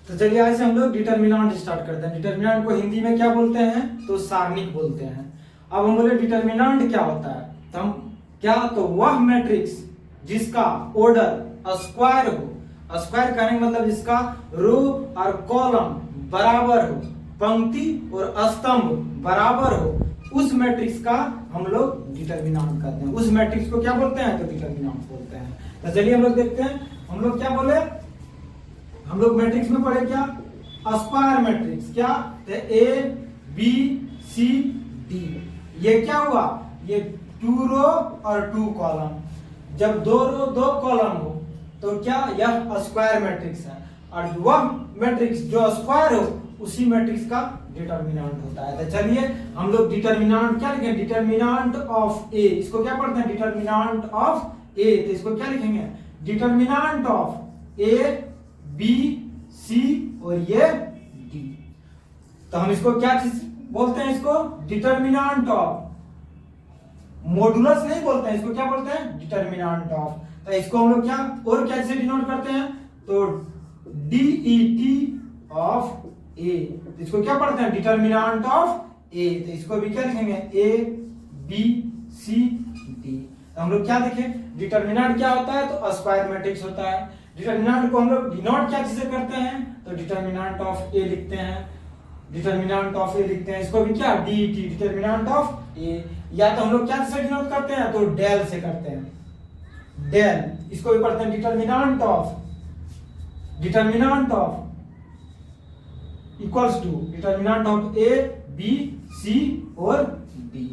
तो चलिए आज से हम लोग डिटर्मिनेंट स्टार्ट करते हैं। डिटर्मिनेंट को हिंदी में क्या बोलते हैं? तो सारणिक बोलते हैं। अब हम बोले डिटर्मिनेंट क्या होता है, तो हम तो वह मैट्रिक्स जिसका ऑर्डर स्क्वायर हो। स्क्वायर कहने का मतलब जिसका रो और कॉलम बराबर हो, पंक्ति और स्तंभ बराबर हो, उस मैट्रिक्स का हम लोग डिटर्मिनेंट कहते हैं। उस मैट्रिक्स को क्या बोलते हैं? तो डिटर्मिनेंट बोलते हैं। तो चलिए हम लोग देखते हैं। हम लोग क्या बोले? हम लोग मैट्रिक्स में पढ़े क्या? Square matrix. क्या? A B C D. ये क्या हुआ? ये 2 रो और 2 कॉलम। जब 2 रो 2 कॉलम हो तो क्या यह स्क्वायर मैट्रिक्स है, और वह मैट्रिक्स जो स्क्वायर हो उसी मैट्रिक्स का डिटर्मिनेंट होता है। तो चलिए हम लोग डिटर्मिनेंट क्या लिखेंगे? Determinant of A. इसको क्या पढ़ते हैं? Determinant of A. तो इसको क्या लिखेंगे? Determinant of A B C और ये डी। तो हम इसको क्या चीज बोलते हैं? इसको डिटर्मिनेंट ऑफ। मॉडुलस नहीं बोलते हैं, इसको क्या बोलते हैं? Determinant of. तो इसको हम लोग क्या और कैसे डिनोट करते हैं? तो डीईटी ऑफ ए। तो इसको क्या पढ़ते हैं? Determinant of A. तो इसको भी क्या लिखेंगे? A B C D. तो हम लोग क्या देखें? डिटर्मिनेंट क्या होता है? तो स्क्वायर मैट्रिक्स होता है। डिटर्मिनेंट को हम लोग डिनोट क्या चीजें करते हैं? तो डिटर्मिनेंट ऑफ ए लिखते हैं। डिटर्मिनेंट ऑफ ए लिखते हैं। इसको भी क्या? डीटी, डिटर्मिनेंट ऑफ ए। या तो हम लोग क्या से डिनोट करते हैं? तो डेल से करते हैं। डेल। इसको भी पढ़ते हैं determinant of equals to determinant of A B C और डी।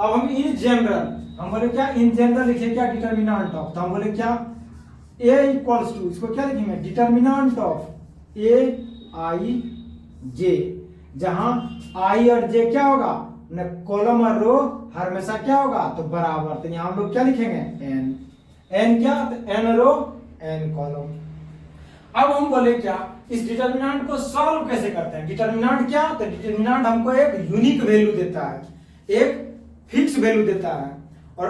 अब हम इन जनरल हम बोले क्या? इन जनरल लिखे क्या? Determinant of. तो हम बोले क्या? ए इक्वल्स टू, इसको क्या लिखेंगे? Determinant of A I J, जहां आई और जे क्या होगा? न कॉलम और रो हमेशा क्या होगा? तो बराबर। तो यहां हम लोग क्या लिखेंगे? एन। एन क्या? तो एन रो एन कॉलम। अब हम बोले क्या? इस डिटर्मिनेंट को सॉल्व कैसे करते हैं? डिटर्मिनेंट क्या? तो डिटर्मिनेंट हमको एक यूनिक वैल्यू देता है, एक फिक्स वैल्यू देता है। और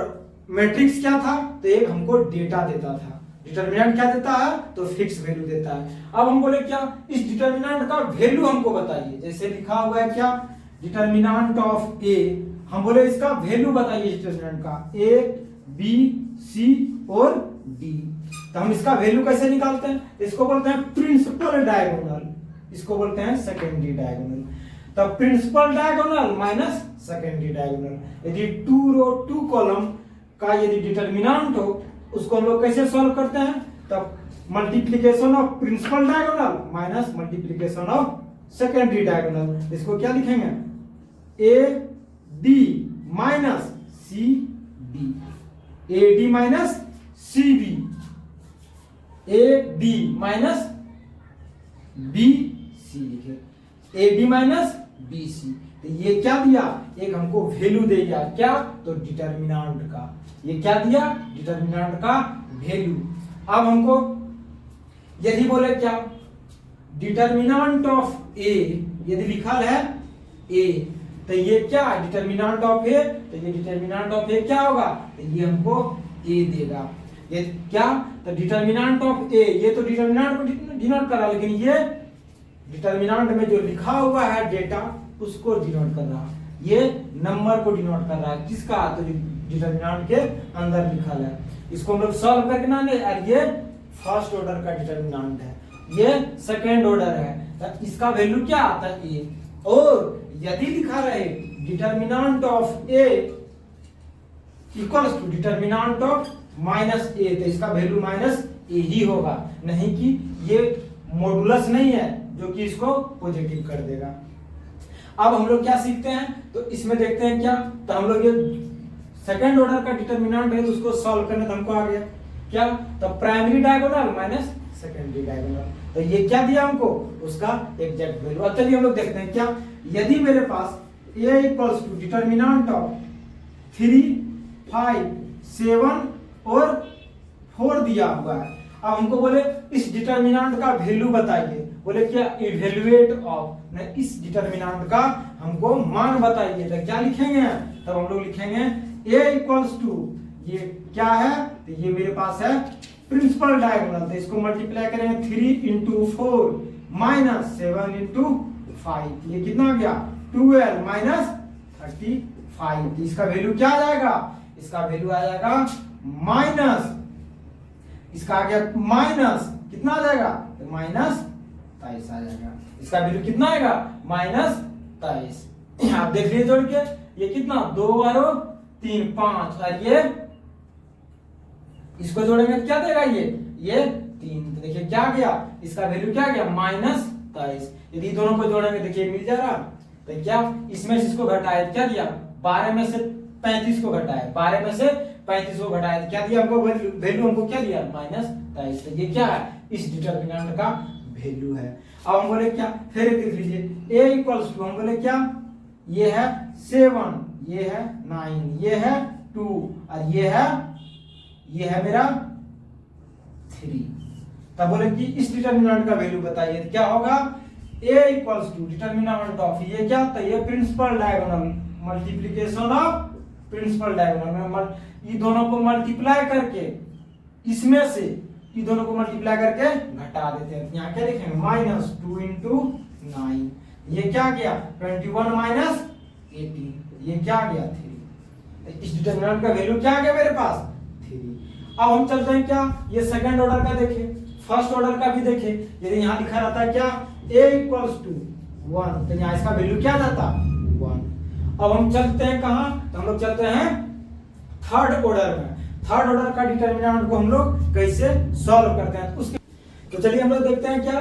मैट्रिक्स क्या था? तो एक हमको डेटा देता था। डिटर्मिनेंट क्या देता है? तो फिक्स वैल्यू देता है। अब हम बोले क्या? इस डिटर्मिनेंट का वैल्यू हमको बताइए। जैसे लिखा हुआ है क्या? डिटर्मिनेंट ऑफ ए। हम बोले इसका वैल्यू बताइए डिटर्मिनेंट का, ए बी सी और डी। तो हम इसका वैल्यू कैसे निकालते हैं? इसको बोलते हैं प्रिंसिपल डायगोनल, इसको बोलते हैं सेकेंडरी डायगोनल। तब principal diagonal minus secondary diagonal. यदि 2 रो 2 कॉलम का यदि डिटर्मिनेंट हो, उसको हम लोग कैसे सॉल्व करते हैं? तब multiplication of principal diagonal minus multiplication of secondary diagonal. इसको क्या लिखेंगे? A D minus C D, A D minus C B, A D minus B C लिखे, A D minus B C. तो ये क्या दिया? एक हमको वैल्यू दे दिया। क्या? तो डिटर्मिनेंट का। ये क्या दिया? डिटर्मिनेंट का वैल्यू। अब हमको यदि बोले क्या? डिटर्मिनेंट ऑफ ए, यदि लिखा है ए, तो ये क्या? Determinant of A. तो ये डिटर्मिनेंट ऑफ ए क्या होगा? तो ये हमको ए देगा। ये क्या? तो डिटर्मिनेंट ऑफ ए। ये तो डिटर्मिनेंट को डिनोट कर रहा है, लेकिन ये डिटर्मिनेंट में जो लिखा हुआ है डेटा उसको डिनोट कर रहा है। ये नंबर को डिनोट कर रहा है। किसका? तो डिटर्मिनेंट के अंदर लिखा है। इसको हम लोग सॉल्व करके ना ले, और ये फर्स्ट ऑर्डर का डिटर्मिनेंट है, ये सेकेंड ऑर्डर है। तो इसका वैल्यू क्या आता है? ए। और यदि लिखा रहे determinant of A equals to determinant of minus A, तो इसका वैल्यू माइनस ए ही होगा, नहीं कि ये मॉडुलस नहीं है जो कि इसको पॉजिटिव कर देगा। अब हम लोग क्या सीखते हैं? तो इसमें देखते हैं क्या? तो हम लोग ये सेकंड ऑर्डर का डिटर्मिनेंट है, तो उसको सॉल्व करने तो हमको आ गया क्या? तो primary diagonal minus secondary diagonal. तो ये क्या दिया हमको? उसका एग्जैक्ट वैल्यू। अब चलिए हम लोग देखते हैं क्या? यदि मेरे पास a equals to determinant of 3 5 7 और 4 दिया हुआ है। अब हमको बोले इस डिटर्मिनेंट का वैल्यू बताइए। बोले क्या? इवैल्यूएट ऑफ, ना इस डिटर्मिनेंट का हमको मान बताइए। तो क्या लिखेंगे? तब हम लोग लिखेंगे a इक्वल्स टू, ये क्या है? तो ये मेरे पास है प्रिंसिपल डायगोनल। तो इसको मल्टीप्लाई करेंगे 3 into 4 माइनस 7 इंटू 5, ये कितना हो गया 12 माइनस 35। इसका वैल्यू क्या आ जाएगा, इसका वैल्यू आ जाएगा माइनस, इसका आ गया माइनस कितना आ जाएगा, तो माइनस 23 आ जाएगा। इसका वैल्यू कितना आएगा, माइनस 23। आप देख लीजिए जोड़ के, ये कितना 2 और 3 5, और ये इसको जोड़ेंगे तो क्या देगा, ये 3। तो देखिए क्या गया, इसका वैल्यू क्या गया माइनस 23। यदि दोनों को जोड़ेंगे देखिए मिल जा रहा, तो क्या इसमें से इसको घटाए क्या दिया, 12 में से 35 को घटाए, 12 में से 35 को घटाए, क्या दिया हमको वैल्यू, हमको क्या दिया माइनस 23। तो ये क्या है, इस डिटरमिनेंट का वैल्यू है। अब हम बोले क्या, फिर देख लीजिए a इक्वल्स टू, हम बोले क्या, ये है 7, ये है 9, ये है 2, और ये है मेरा 3। तब बोले कि इस डिटरमिनेंट का वैल्यू बताइए, क्या होगा, a equals to determinant of, ये क्या होता है, ये principal diagonal multiplication of principal diagonal में ये दोनों को मल्टीप्लाई करके, इसमें से ये दोनों को मल्टीप्लाई करके घटा देते हैं। यहाँ क्या लिखेंगे, माइनस 2 इंटू 9, ये क्या गया 21 माइनस 18, ये क्या गया 3। इस डिटरमिनेंट का वैल्यू क्या आ गया मेरे पास 3। अब हम चलते हैं क्या, ये सेकंड ऑर्डर का देखें, फर्स्ट ऑर्डर का भी देखें। यदि यहाँ लिखा रहता है क्या, a इक्वल्स टू 1, तो यहाँ इसका वैल्यू क्या जाता 1। अब हम चलते हैं कहाँ, तो हम लोग चलते हैं थर्ड ऑर्डर में। थर्ड ऑर्डर का डिटरमिनेंट को हम लोग कैसे सॉल्व करते हैं उसके, तो चलिए हम लोग देखते हैं क्या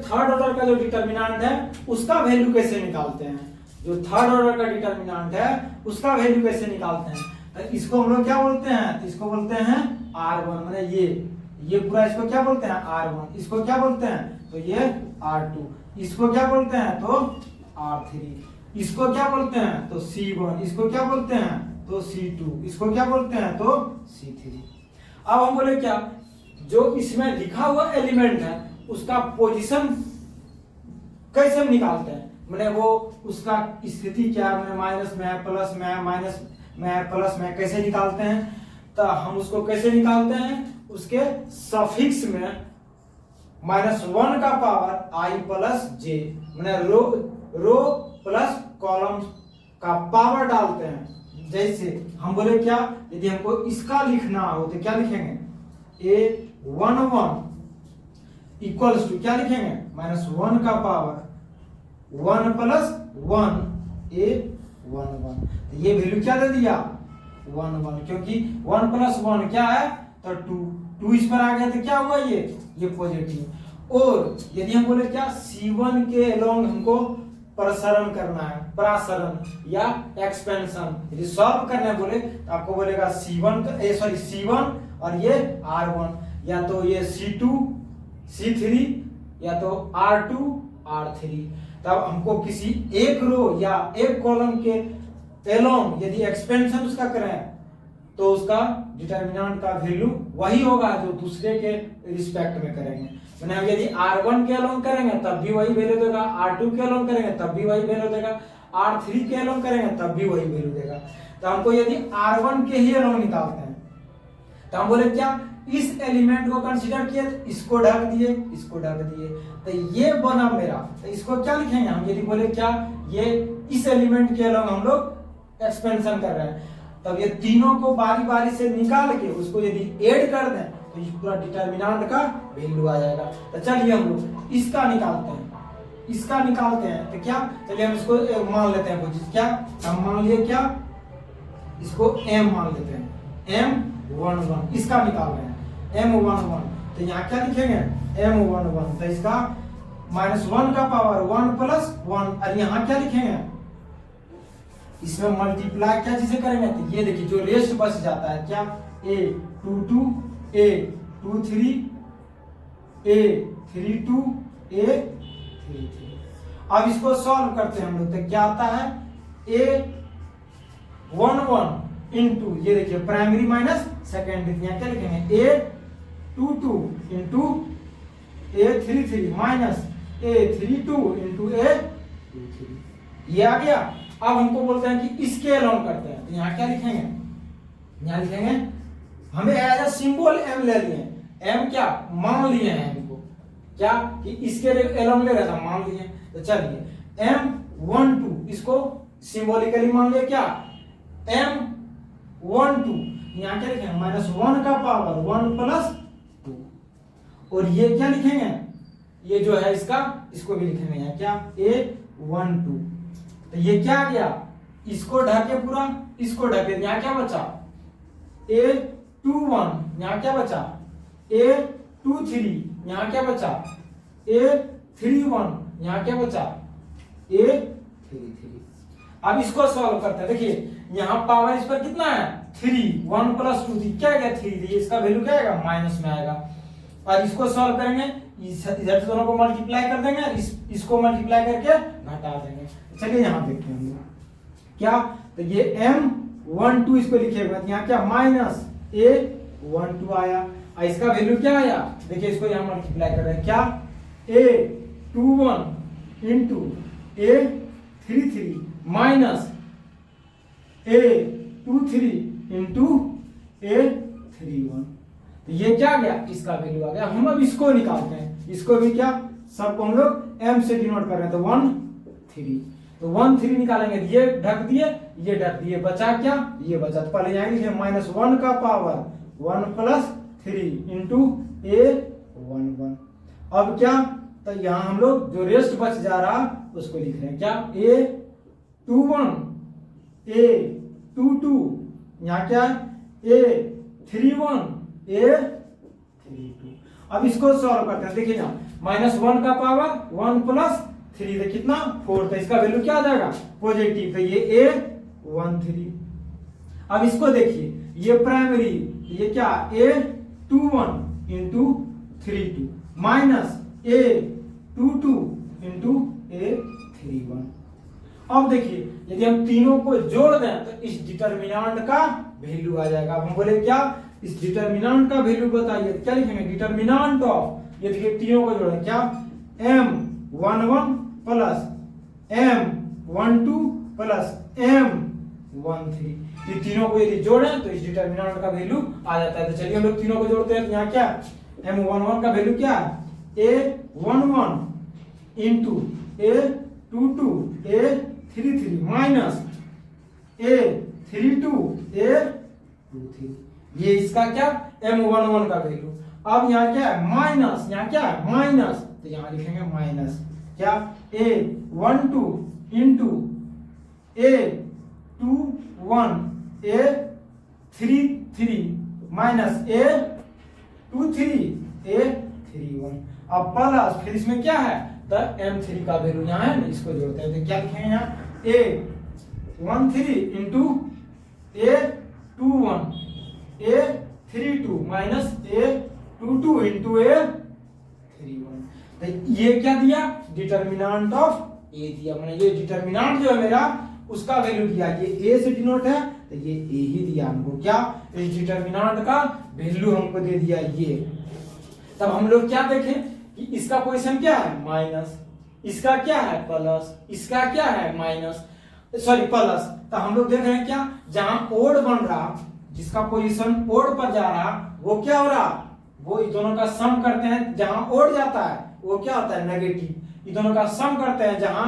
थर्ड ऑर्डर का जो डिटरमिनेंट है उसका वैल्यू कैसे निकालते हैं। जो थर्ड ऑर्डर का डिटरमिनेंट है उसका वैल्यू कैसे निकालते हैं, तो इसको हम लोग क्या बोलते हैं, तो इसको बोलते हैं R1, माने ये पूरा इसको क्या बोलते हैं R1, इसको क्या बोलते हैं, तो ये R2, इसको क्या बोलते हैं तो R3, इसको क्या बोलते हैं तो C1, इसको क्या बोलते हैं तो C2, इसको क्या बोलते हैं तो C3। अब हम बोले क्या, जो इसमें लिखा हुआ एलिमेंट है उसका पोजीशन कैसे हम निकालते हैं, मैंने वो उसका स्थिति क्या है, माइनस में प्लस में माइनस में प्लस में कैसे निकालते हैं, तो हम उसको कैसे निकालते हैं, उसके सफिक्स में -1 का पावर i प्लस j, मैंने रो प्लस कॉलम का पावर डालते हैं। जैसे हम बोले क्या, यदि हमको इसका लिखना हो तो क्या लिखेंगे, a11 इक्वल्स टू क्या लिखेंगे, -1 का पावर 1 प्लस 1 a11। तो ये वैल्यू क्या दे दिया 1 1, क्योंकि 1 प्लस 1 क्या है तो 2 इस पर आ गया तो क्या हुआ, ये पॉजिटिव। और यदि हम बोले क्या, C1 के अलोंग हमको प्रसरण करना है, प्रासरण या एक्सपेंशन, यदि सॉल्व करना है बोले तो आपको बोलेगा C1 और ये R1, या तो ये C2 C3 या तो R2 R3। तब हमको किसी एक रो या एक कॉलम के एलोंग यदि एक्सपेंशन उसका करें तो उसका डिटरमिनेंट का वैल्यू वही होगा जो दूसरे के रिस्पेक्ट में करेंगे। मैंने यदि R1 के अलोंग करेंगे तब भी वही वैल्यू देगा, R2 के अलोंग करेंगे तब भी वही वैल्यू देगा, R3 के अलोंग करेंगे तब भी वही वैल्यू देगा। तो हमको यदि R1 के ही अलोंग निकालते हैं तो हम बोले क्या, इस एलिमेंट को कंसीडर किए तो इसको ढक दिए, इसको ढक दिए, तो ये बना मेरा। तो इसको क्या लिखेंगे हम, यदि बोले क्या, ये इस एलिमेंट के अलोंग हम लोग एक्सपेंशन कर रहे हैं, तब ये तीनों को बारी बारी से निकाल के उसको यदि ऐड कर दें तो इस पूरा डिटरमिनेंट का वैल्यू आ जाएगा। तो चलिए हम लोग इसका निकालते हैं, तो क्या, चलिए हम इसको मान लेते हैं कुछ, क्या हम मान लिए, क्या इसको m मान लेते हैं, m11 इसका निकाल रहे हैं m11। तो यहाँ क्या लिखेंगे m11, तो इसका -1 का पावर 1 प्लस 1, और यहाँ क्या लिखेंगे, इसमें मल्टीप्लाई क्या चीजें करेंगे, तो ये देखिए जो रेस्ट बच जाता है क्या, a22 a23 a32 a33। अब इसको सॉल्व करते हैं हम लोग, तो क्या आता है a11 इंटू, ये देखिए प्राइमरी माइनस सेकेंडरी, यहाँ क्या लिखेंगे a22 into a33 minus a32 into a23, ये आ गया। अब हमको बोलते हैं कि इसके अलोंग करते हैं, तो यहाँ क्या लिखेंगे, यहाँ लिखेंगे हमें एज अ सिंबल m ले लिए, m क्या मान लिए हैं इनको, क्या कि इसके एलोंग ले रहा था मान लिए। तो चलिए M12 इसको सिंबॉलिकली मान लिया क्या M12, यहाँ क्या लिखेंगे -1 का पावर 1 + 2, और ये क्या लिखेंगे ये जो है इसका इसको भी लिखेंगे यहाँ क्या A12। तो ये क्या गया इसको ढके पूरा इसको ढके, यहाँ क्या बचा A21, यहाँ क्या बचा A23, यहाँ क्या बचा A31, यहाँ क्या बचा A33। अब इसको सॉल्व करते हैं। देखिए यहाँ पावर इस पर कितना है 3, 1 + 2 थी क्या गया 3 थी, इसका वैल्यू क्या आएगा माइनस में आएगा। और इसको सॉल्व करेंगे इधर से दोनों को मल्टीप्लाई कर देंगे, इसको मल्टीप्लाई करके घटा देंगे। चलिए यहाँ देखते हैं हम लोग क्या, तो ये M12 इसको लिखेगा यहाँ क्या -A12 आया, और इसका वैल्यू क्या आया देखिए इसको यहाँ मल्टीप्लाई कर रहे हैं क्या A21 × A33 minus A23 × A31। तो ये क्या गया इसका वैल्यू आ गया। हम अब इसको निकालते हैं, इसको भी क्या सबको हम लोग M से डिनोट कर रहे हैं, तो 13, तो 13 निकालेंगे, ये ढक दिए बचा क्या ये बचा। तो पहले यहाँ लिखे -1 का पावर 1 + 3 × A11। अब क्या तो यहाँ हम लोग जो रेस्ट बच जा रहा उसको लिख रहे हैं क्या A21 A22, यहाँ क्या A31 A32। अब इसको सॉल्व करते हैं। देखिए यहाँ -1 का पावर 1 + 3 तो कितना 4, तो इसका वैल्यू क्या आ जाएगा पॉजिटिव, तो ये A13। अब इसको देखिए ये प्राइमरी, ये क्या A21 × 32 माइनस A22 × A31। अब देखिए यदि हम तीनों को जोड़ दें तो इस डिटरमिनेंट का वैल्यू आ जाएगा। अब हम बोले क्या इस डिटरमिनेंट का वैल्यू बताइए, क्या लिखेंगे डिटरमिनेंट ऑफ, ये देखिए तीनों को जोड़ें क्या M11 + M12 + M13, ये तीनों को यदि जोड़ें तो इस डिटरमिनेंट का वैल्यू आ जाता है। तो चलिए हम लोग तीनों को जोड़ते हैं। तो यहाँ क्या M11 का वैल्यू क्या है A11 × A22 A33 minus A32 A23, ये इसका क्या M11 का वैल्यू। अब यहाँ क्या है माइनस, यहाँ क्या है माइनस, तो यहाँ लिखेंगे माइनस क्या A12 × A21 A33 minus A23 A31। अब प्लस फिर इसमें क्या है तो M3 का वैल्यू यहाँ है ना, इसको जोड़ते हैं। तो क्या लिखेंगे यहाँ A13 × A21 A32 minus A22 × A31। तो ये क्या दिया डिटरमिनेंट ऑफ A दिया, मैंने ये डिटरमिनेंट जो है मेरा उसका वैल्यू दिया, ये A से डिनोट है तो ये A ही दिया हमको, क्या इस डिटरमिनेंट का वैल्यू हमको दे दिया ये। तब हम लोग क्या देखें कि इसका पोजीशन क्या है माइनस, इसका क्या है प्लस, इसका क्या है माइनस सॉरी प्लस। तो हम लोग देख रहे हैं क्या जहां ओड बन रहा, जिसका पोजीशन ओड पर जा रहा वो क्या हो रहा, वो इन दोनों का सम करते हैं, जहां ओड जाता है वो क्या होता है नेगेटिव, इन दोनों का सम करते हैं जहां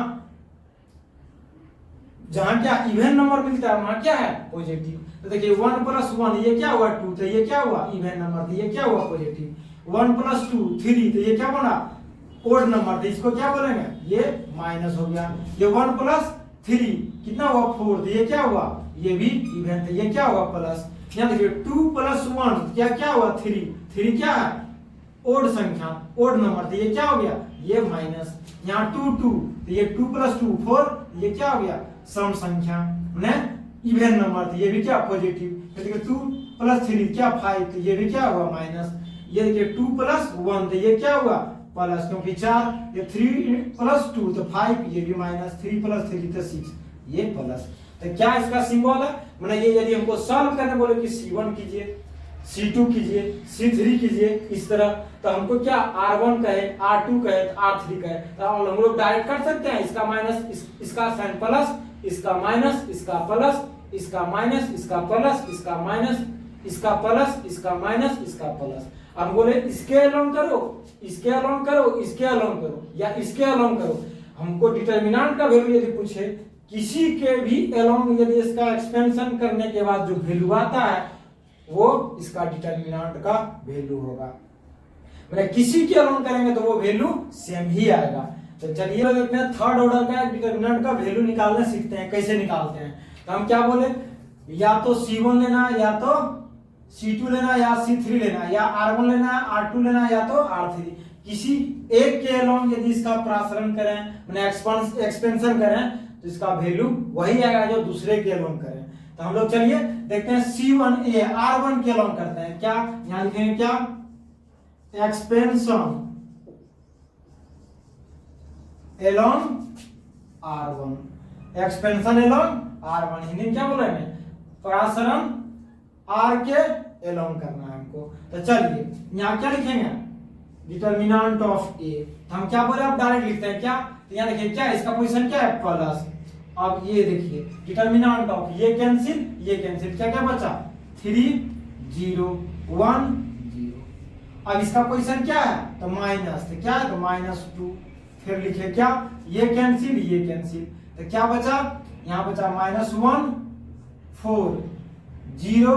जहां क्या इवन नंबर मिलता है वहां क्या है पॉजिटिव। तो देखिए 1 + 1 ये क्या हुआ 2, तो ये क्या हुआ इवन नंबर, तो ये क्या हुआ पॉजिटिव। 1 + 2 3, तो ये क्या बना ओड नंबर, तो इसको क्या बोलेंगे ये माइनस हो गया। ये 1 + 3 कितना हुआ 4, तो ये क्या हुआ ये भी इवन, तो ये क्या हुआ प्लस। यहाँ देखिए 2 + 1 क्या क्या हुआ 3, 3 क्या है ओड संख्या ओड नंबर, तो ये क्या हो गया ये माइनस। यहाँ 2 2, तो ये 2 + 2 4, ये क्या हो गया सम संख्या ने इवन नंबर, तो ये भी क्या पॉजिटिव। तो देखिए 2 + 3 क्या 5, तो ये भी क्या हुआ माइनस। ये देखिए 2 + 1, तो ये क्या हुआ प्लस, क्योंकि 4, ये 3 + 2 तो 5, ये भी माइनस, 3 + 3 तो 6 ये प्लस। तो क्या इसका सिंबल है, मैंने ये यदि हमको सॉल्व करने बोले कि C1 कीजिए C2 कीजिए C3 कीजिए इस तरह, तो हमको क्या R1 कहे R2 कहे R3 कहे, तो हम लोग डायरेक्ट कर सकते हैं इसका माइनस इसका साइन प्लस, इसका माइनस, इसका प्लस, इसका माइनस, इसका प्लस, इसका माइनस, इसका प्लस, इसका माइनस, इसका प्लस। अब बोले इसके अलोंग करो, इसके अलोंग करो, इसके अलोंग करो या इसके अलोंग करो। हमको डिटर्मिनेंट का वैल्यू यदि पूछे किसी के भी अलोंग, यदि इसका एक्सपेंशन करने के बाद जो वैल्यू आता है वो इसका डिटर्मिनेंट का वैल्यू होगा। मतलब किसी के अलोंग करेंगे तो वो वैल्यू सेम ही आएगा। तो चलिए देखते हैं थर्ड ऑर्डर का डिटर्मिनेंट का वैल्यू निकालना सीखते हैं, कैसे निकालते हैं। तो हम क्या बोले, या तो C1 लेना, या तो C2 लेना, या C3 लेना, या R1 लेना, R2 लेना, या तो R3। किसी एक के अलोंग यदि इसका प्रासरण करें, मैंने एक्सपेंशन करें, तो इसका वैल्यू वही आएगा जो दूसरे के अलोंग करें। तो हम लोग चलिए देखते हैं C1 ये R1 के अलोंग करते हैं। क्या यहां लिखेंगे, क्या expansion along R1, expansion along R1, Hindi में क्या बोलेंगे, प्रासरण R के एलोंग करना है हमको। तो चलिए यहाँ क्या लिखेंगे, डिटर्मिनेंट ऑफ A। हम क्या बोले, आप डायरेक्ट लिखते हैं क्या, तो यहाँ देखिए क्या इसका पोजीशन क्या है, प्लस। अब ये देखिए डिटर्मिनेंट ऑफ, ये कैंसिल, ये कैंसिल, क्या क्या बचा, 3 0 1 0। अब इसका पोजीशन क्या है, तो माइनस, तो क्या है, तो -2। फिर लिखे क्या, ये कैंसिल, ये कैंसिल, तो क्या बचा, यहाँ बचा -1 4 0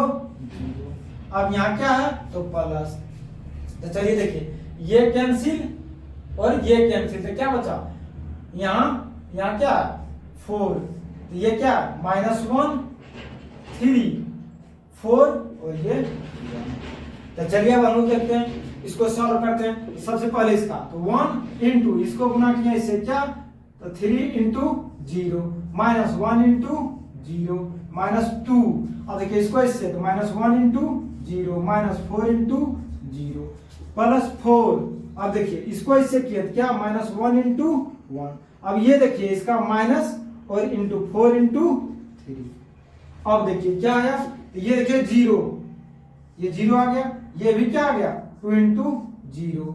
0। अब यहाँ क्या है, तो प्लस। तो चलिए देखिए ये कैंसिल और ये कैंसिल, तो क्या बचा, यहाँ क्या 4, तो ये क्या -1 3 4 और ये 1। तो चलिए अब हम लोग देखते हैं, इसको सॉल्व करते हैं। सबसे पहले इसका तो 1 इंटू इसको गुना किया इससे क्या, तो 3 इंटू 0 -1 इंटू 0 -2। अब देखिए इसको इससे तो -1 इंटू 0 -4 इंटू 0 +4। अब देखिए इसको इससे किया तो क्या -1 इंटू 1। अब ये देखिए इसका माइनस और इंटू 4 इंटू 3। अब देखिए क्या आया, तो ये देखिए 0, ये 0 आ गया, ये भी क्या आ गया 2 इंटू 0।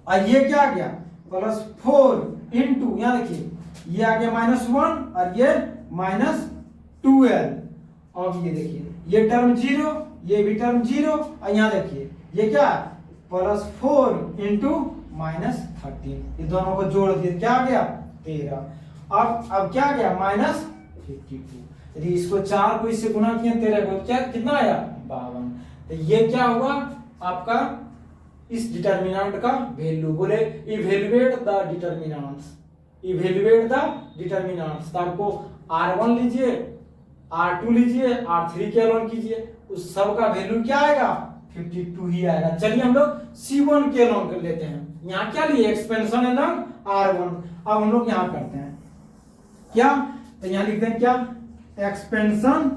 और ये क्या आ गया +4 इंटू, यहाँ देखिए ये आ गया -1 और ये -12। अब ये देखिए ये टर्म 0, ये भी टर्म 0, और यहाँ देखिए ये क्या +4 इंटू -13। ये दोनों को जोड़ दिए क्या आ गया 13। अब क्या आ गया -52। यदि इसको 4 को इससे गुना किया 13 को, क्या कितना आया 52। तो ये क्या हुआ आपका इस डिटर्मिनेंट का वैल्यू। बोले evaluate the determinants, evaluate the determinants. तो आपको R1 लीजिए, R2 लीजिए, R3 के अलोंग कीजिए, उस सब का वैल्यू क्या आएगा 52 ही आएगा। चलिए हम लोग C1 के अलोंग कर लेते हैं। यहाँ क्या लिए एक्सपेंशन एलोंग R1। अब हम लोग यहाँ करते हैं क्या, तो यहाँ लिखते हैं क्या एक्सपेंशन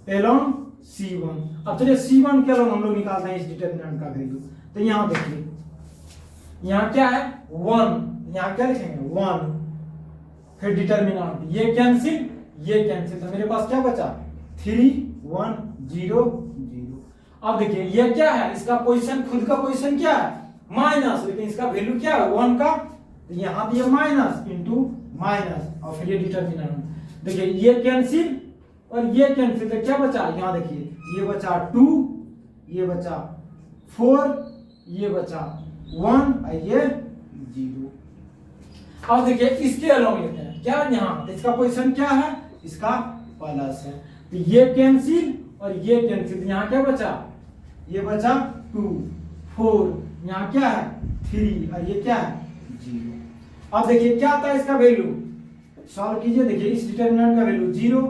एलोंग C1। अब चलिए C1 के अलोंग हम लोग निकालते हैं इस डिटर्मिनेंट का वैल्यू। तो यहाँ देखिए यहाँ क्या है 1, यहाँ क्या लिखेंगे 1, फिर डिटर्मिनेंट ये कैंसिल, ये कैंसिल, तो मेरे पास क्या बचा 3 1 0 0। अब देखिए ये क्या है, इसका पोजीशन, खुद का पोजीशन क्या है माइनस, लेकिन इसका वैल्यू क्या है 1 का, तो यहाँ दिया माइनस इंटू माइनस और फिर ये डिटर्मिनेंट। देखिए ये कैंसिल और ये कैंसिल, तो क्या बचा, यहाँ देखिए ये बचा 2, ये बचा 4, ये बचा 1 और ये 0। अब देखिए इसके अलोंग लेते हैं क्या, यहाँ तो इसका पोजीशन क्या है, इसका प्लस है, तो ये कैंसिल और ये कैंसिल, यहाँ क्या बचा, ये बचा 2 4, यहाँ क्या है 3 और ये क्या है 0। अब देखिए क्या आता है इसका वैल्यू, सॉल्व कीजिए। देखिए इस डिटर्मिनेंट का वैल्यू 0,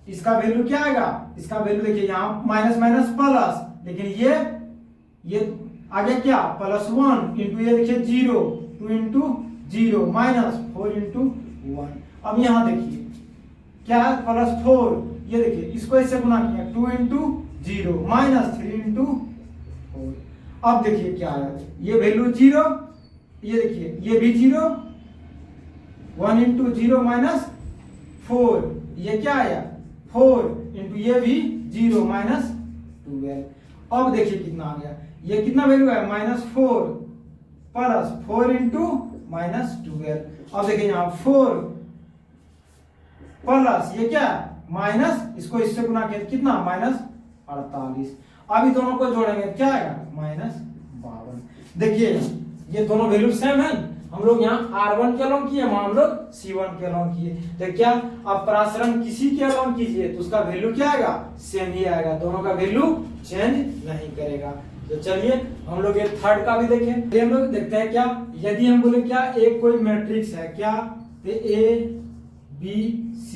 इसका वैल्यू क्या आएगा, इसका वैल्यू देखिए यहाँ माइनस माइनस प्लस, लेकिन ये आगे क्या +1 इंटू ये देखिए 0 2 इंटू 0 -4 इंटू 1। अब यहाँ देखिए क्या है +4, ये देखिए इसको इससे गुना किया 2 इंटू 0 -3 इंटू 4। अब देखिए क्या है, ये वैल्यू 0, ये देखिए ये भी 0, 1 इंटू 0 -4, ये क्या आया 4 इंटू ये भी 0 -12। अब देखिए कितना आ गया, ये कितना वैल्यू है -4 प्लस 4 इंटू -12। अब देखिए यहाँ 4 प्लस ये क्या माइनस, इसको इससे गुना किया कितना 48। अब इन दोनों को जोड़ेंगे क्या आएगा -52। देखिए ये दोनों वैल्यू सेम है, हम लोग यहाँ R1 के अलोंग किए, वहां हम लोग C1 के अलोंग किए, तो क्या अब परासरण किसी के अलोंग कीजिए तो उसका वैल्यू क्या आएगा, सेम ही आएगा, दोनों का वैल्यू चेंज नहीं करेगा। तो चलिए हम लोग ये थर्ड का भी देखें। हम लोग देखते हैं क्या, यदि हम बोले क्या एक कोई मैट्रिक्स है क्या, तो A B C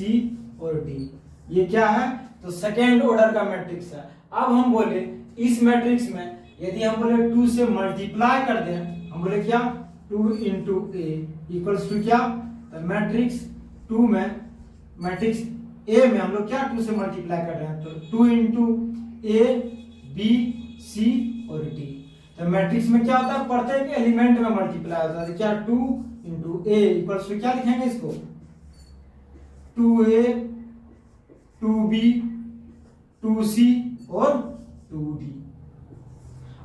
और D ये क्या है, तो सेकेंड ऑर्डर का मैट्रिक्स है। अब हम बोले इस मैट्रिक्स में यदि हम बोले 2 से मल्टीप्लाई कर दें, हम बोले क्या 2 इंटू ए इक्वल्स टू क्या, तो मैट्रिक्स 2 में मैट्रिक्स ए में हम लोग क्या 2 से मल्टीप्लाई कर रहे हैं, तो 2 इंटू ए बी सी और डी। तो मैट्रिक्स में क्या होता है, प्रत्येक एलिमेंट में मल्टीप्लाई होता है, क्या 2 इंटू ए इक्वल्स टू क्या लिखेंगे इसको 2a 2b 2c और 2d।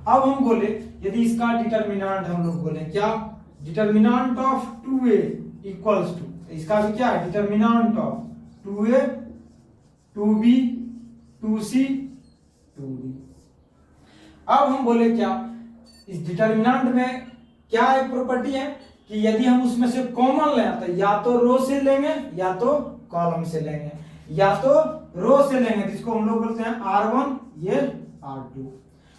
अब हम बोले यदि इसका डिटरमिनेंट हम लोग बोले क्या, determinant of 2a equals to, इसका भी क्या है determinant of 2a 2b 2c 2d। अब हम बोले क्या, इस डिटरमिनेंट में क्या एक प्रॉपर्टी है कि यदि हम उसमें से कॉमन लें तो या तो रो से लेंगे या तो कॉलम से लेंगे, या तो रो से लेंगे जिसको हम लोग बोलते हैं R1 ये R2,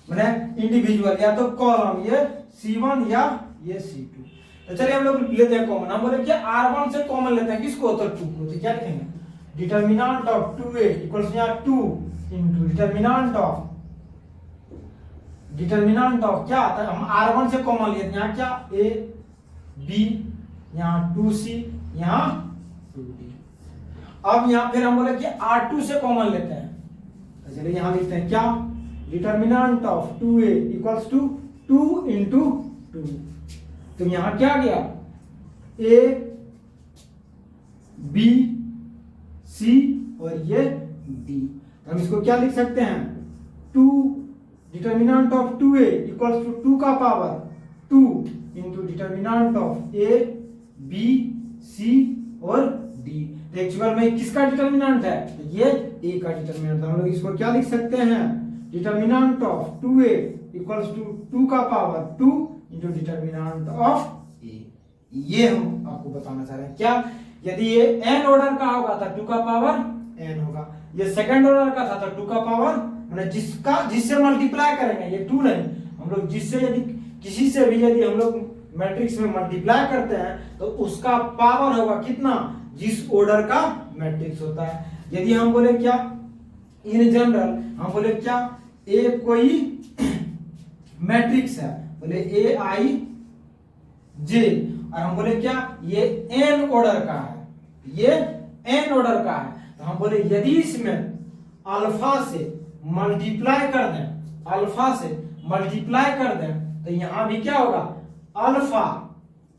मैंने इंडिविजुअल, या तो कॉलम ये C1 या ये C2। तो चलिए हम लोग लेते हैं कॉमन, हम बोले क्या R1 से कॉमन लेते हैं किसको, तो 2 को, तो क्या लिखेंगे डिटरमिनेंट ऑफ 2a इक्वल्स यहाँ 2 इंटू डिटरमिनेंट ऑफ क्या आता है, हम R1 से कॉमन लेते हैं यहाँ क्या a b यहाँ 2c यहाँ 2d। अब यहाँ फिर हम बोले कि R2 से कॉमन लेते हैं, तो चलिए यहाँ लिखते हैं क्या determinant of 2a equals to 2 into 2। तो यहाँ क्या गया a b c और ये d, तो हम इसको क्या लिख सकते हैं 2 determinant of 2a equals to 2 का power 2 into determinant of a b c और d। एक्चुअल में किसका डिटरमिनेंट है, तो ये a का डिटरमिनेंट है, हम लोग इसको क्या लिख सकते हैं determinant of 2a equals to 2 का power 2 into determinant of a। ये हम आपको बताना चाह रहे हैं क्या, यदि ये n ऑर्डर का होगा तो 2 का पावर n होगा, ये सेकंड ऑर्डर का था तो 2 का पावर, मैंने जिससे मल्टीप्लाई करेंगे ये 2 नहीं, हम लोग जिससे यदि किसी से भी यदि हम लोग मैट्रिक्स में मल्टीप्लाई करते हैं तो उसका पावर होगा कितना, जिस ऑर्डर का मैट्रिक्स होता है। यदि हम बोले क्या इन जनरल हम बोले क्या ए कोई मैट्रिक्स है, बोले ए आई जे, और हम बोले क्या ये एन ऑर्डर का है, ये एन ऑर्डर का है, तो हम बोले यदि इसमें अल्फा से मल्टीप्लाई कर दें, अल्फा से मल्टीप्लाई कर दें तो यहां भी क्या होगा alpha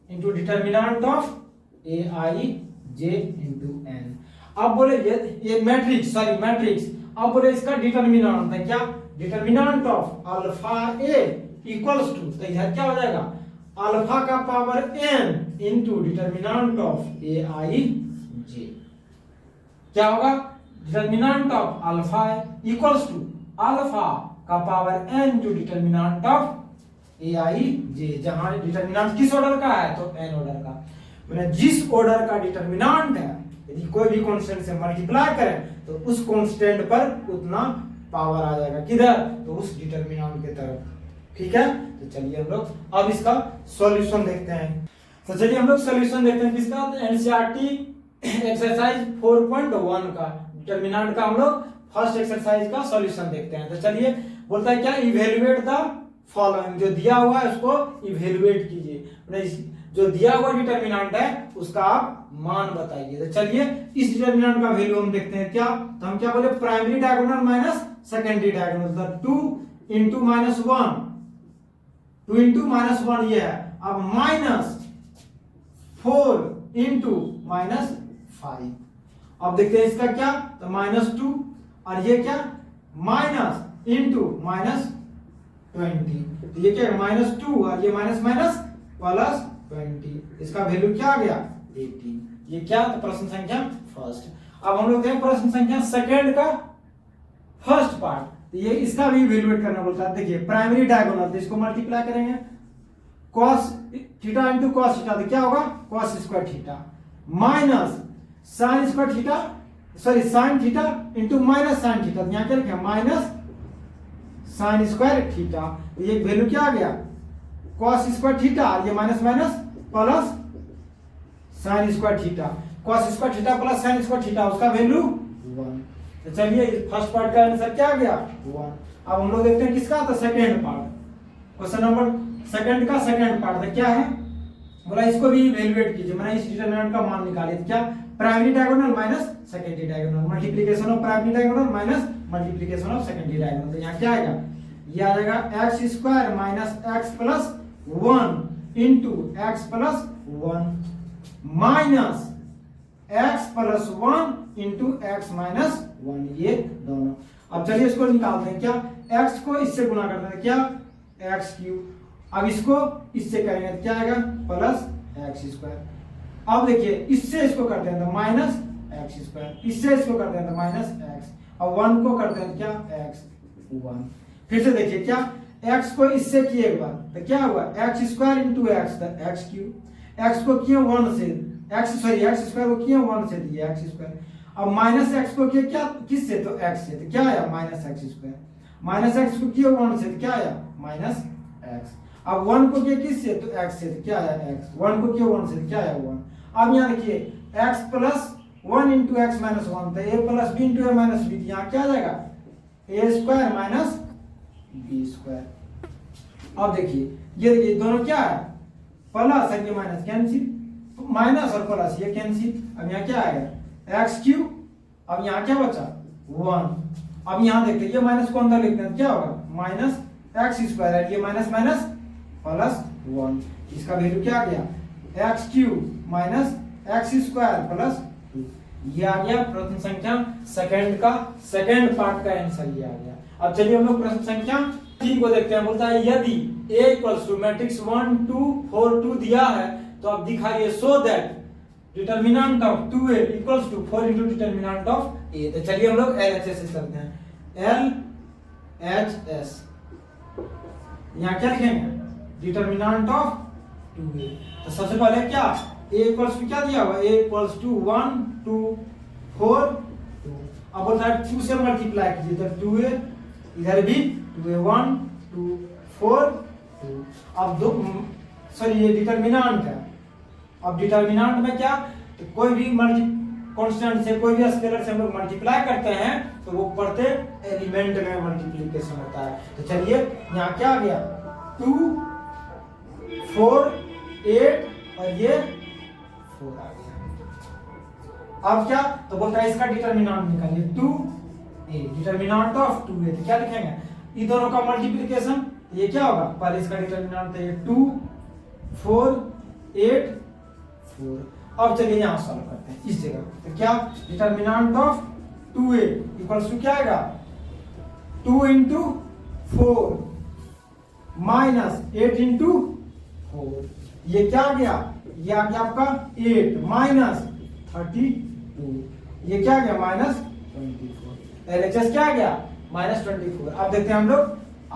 into determinant of A I J into N. अब बोले ये मैट्रिक्स मैट्रिक्स, अब बोले इसका डिटरमिनेंट है क्या determinant of alpha A equals to, तो इधर क्या हो जाएगा अल्फा का power n into determinant of A I J, क्या होगा determinant of alpha equals to alpha का power n into determinant of A I J, जहां डिटरमिनेंट किस ऑर्डर का है तो n ऑर्डर का, मैंने जिस ऑर्डर का डिटरमिनेंट है यदि कोई भी कांस्टेंट से मल्टीप्लाई करें तो उस कांस्टेंट पर उतना पावर आ जाएगा, किधर तो उस डिटरमिनेंट की तरफ, ठीक है। तो चलिए हम लोग अब इसका सॉल्यूशन देखते हैं। तो चलिए हम लोग सॉल्यूशन देखते हैं किसका, तो एनसीईआरटी एक्सरसाइज 4.1 का डिटरमिनेंट का हम लोग फर्स्ट एक्सरसाइज का सॉल्यूशन देखते हैं। तो चलिए बोलता है क्या इवैल्यूएट द फॉलोइंग, जो दिया हुआ है उसको इवैल्यूएट कीजिए, जो दिया हुआ डिटरमिनेंट है उसका आप मान बताइए। तो चलिए इस डिटरमिनेंट का वैल्यू हम देखते हैं क्या, तो हम क्या बोले primary diagonal minus secondary diagonal, तो 2 इंटू माइनस 1, 2 इंटू माइनस 1 ये है, अब माइनस 4 इंटू माइनस 5, अब देखते हैं इसका क्या, तो -2 और ये क्या माइनस इंटू माइनस 20, तो ये क्या -2 और ये माइनस माइनस प्लस 20, इसका वैल्यू क्या आ गया 18। ये क्या, तो प्रश्न संख्या फर्स्ट। अब हम लोग देखें प्रश्न संख्या सेकंड का फर्स्ट पार्ट, तो ये इसका भी इवेल्युएट करना बोलता है। देखिए प्राइमरी डायगोनल, तो इसको मल्टीप्लाई करेंगे cos theta into cos theta, तो क्या होगा cos square theta minus sin square theta, sorry sin theta into minus sin theta, यहाँ क्या लिखा माइनस sin स्क्वायर थीटा, तो ये वैल्यू क्या आ गया cos स्क्वायर थीटा, ये minus minus plus sin square theta, cos square theta plus sin square theta, उसका value 1। तो चलिए फर्स्ट पार्ट का आंसर क्या आ गया 1। अब हम लोग देखते हैं किसका, तो second part, question number second का सेकंड पार्ट, तो क्या है बोला इसको भी इवैल्यूएट कीजिए, मैंने इस डिटरमिनेंट का मान निकालिए, तो क्या primary diagonal minus secondary diagonal, multiplication of primary diagonal minus multiplication of secondary diagonal, तो यहाँ क्या आएगा, ये आ जाएगा x square minus x plus 1 into x plus 1 minus x plus 1 into X minus 1, ये दोनों। अब चलिए इसको निकालते हैं, क्या x को इससे गुणा करते हैं, क्या एक्स क्यूब, अब इसको इससे करेंगे तो क्या आएगा प्लस एक्स स्क्वायर। अब देखिए इससे इसको करते हैं तो माइनस एक्स स्क्वायर, इससे इसको करते हैं तो माइनस एक्स, अब 1 को करते हैं क्या एक्स 1। फिर से देखिए क्या x को इससे किए एक बार तो क्या हुआ x square into x, x cube, x को किए 1 से एक्स स्क्वायर को किए 1 से दिए एक्स स्क्वायर, अब माइनस एक्स को किए क्या किससे, तो x से, तो क्या आया minus x square, minus x को किए 1 से तो क्या आया माइनस एक्स, अब 1 को किए किससे, तो x से, तो क्या आया x, 1 को किए 1 से तो क्या आया 1। अब यहाँ देखिए x plus 1 into X minus 1, तो a plus B into A minus B, यहाँ क्या आ जाएगा A square minus B square. अब देखिए ये देखिए दोनों क्या है प्लस और ये माइनस, कैंसिल, माइनस और प्लस ये कैंसिल, अब यहाँ क्या आएगा एक्स क्यूब, अब यहाँ क्या बचा 1। अब यहाँ देखते ये माइनस को अंदर लिखते हैं क्या होगा माइनस एक्स स्क्वायर है, ये माइनस माइनस प्लस 1, इसका वैल्यू क्या आ गया x cube minus x square plus 2, ये आ गया प्रश्न संख्या सेकंड का सेकंड पार्ट का आंसर ये आ गया। अब चलिए हम लोग प्रश्न संख्या 3 को देखते हैं, बोलता है यदि a इक्वल्स टू मैट्रिक्स 1 2 4 2 दिया है तो आप दिखाइए so that determinant of 2a equals to 4 into determinant of a। तो चलिए हम लोग LHS करते हैं, LHS यहाँ क्या लिखेंगे डिटरमिनेंट ऑफ 2a। तो सबसे पहले क्या a इक्वल्स टू क्या दिया हुआ a इक्वल्स टू 1 2 4 2, अब बोलता है 2 से मल्टीप्लाई कीजिए तो 2a, इधर भी 2a 1 2 4 2, अब दो सॉरी ये डिटरमिनेंट है, अब डिटरमिनेंट में क्या तो कोई भी कांस्टेंट से कोई भी स्केलर से हम लोग मल्टीप्लाई करते हैं तो वो बढ़ते एलिमेंट में मल्टीप्लिकेशन होता है। तो चलिए यहाँ क्या आ गया 2 4 8 और ये 4 आ गया। अब क्या तो बोलता है इसका डिटरमिनेंट निकालिए 2a, डिटरमिनेंट ऑफ 2a, तो क्या लिखेंगे ये दोनों का मल्टीप्लिकेशन, ये क्या होगा पहले इसका डिटरमिनेंट है 2 4 8 4। अब चलिए यहां सॉल्व करते हैं इस जगह, तो क्या determinant of 2a equals to क्या आएगा 2 इंटू 4 माइनस 8 इंटू 4, ये क्या आ गया ये आ गया आपका 8 माइनस 32, ये क्या आ गया माइनस 24, LHS क्या आ गया माइनस 24। अब देखते हैं हम लोग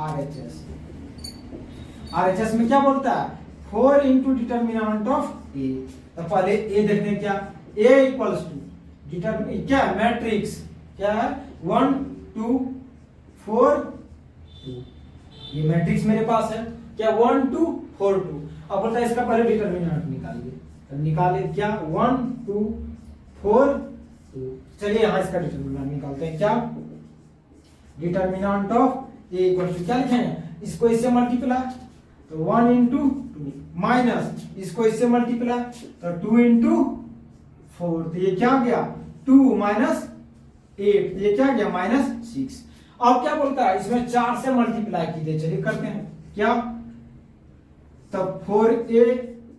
RHS, RHS में क्या बोलता है 4 इंटू डिटरमिनेंट ऑफ a। तो पहले a देखते हैं क्या a इक्वल्स टू क्या मैट्रिक्स क्या है 1 2 4 2, ये मैट्रिक्स मेरे पास है क्या 1 2 4 2। अब बोलता है इसका पहले डिटरमिनेंट निकालिए, तो निकालिए क्या 1 2 4 2। चलिए यहां इसका डिटरमिनेंट निकालते हैं, क्या determinant of a equals to क्या लिखेंगे इसको इससे मल्टीप्लाई तो 1 इंटू 2 माइनस इसको इससे मल्टीप्लाई तो 2 इंटू 4, तो ये क्या गया 2 माइनस 8, ये क्या गया माइनस 6। अब क्या बोलता है इसमें 4 से मल्टीप्लाई कीजिए, चलिए करते हैं क्या तब 4a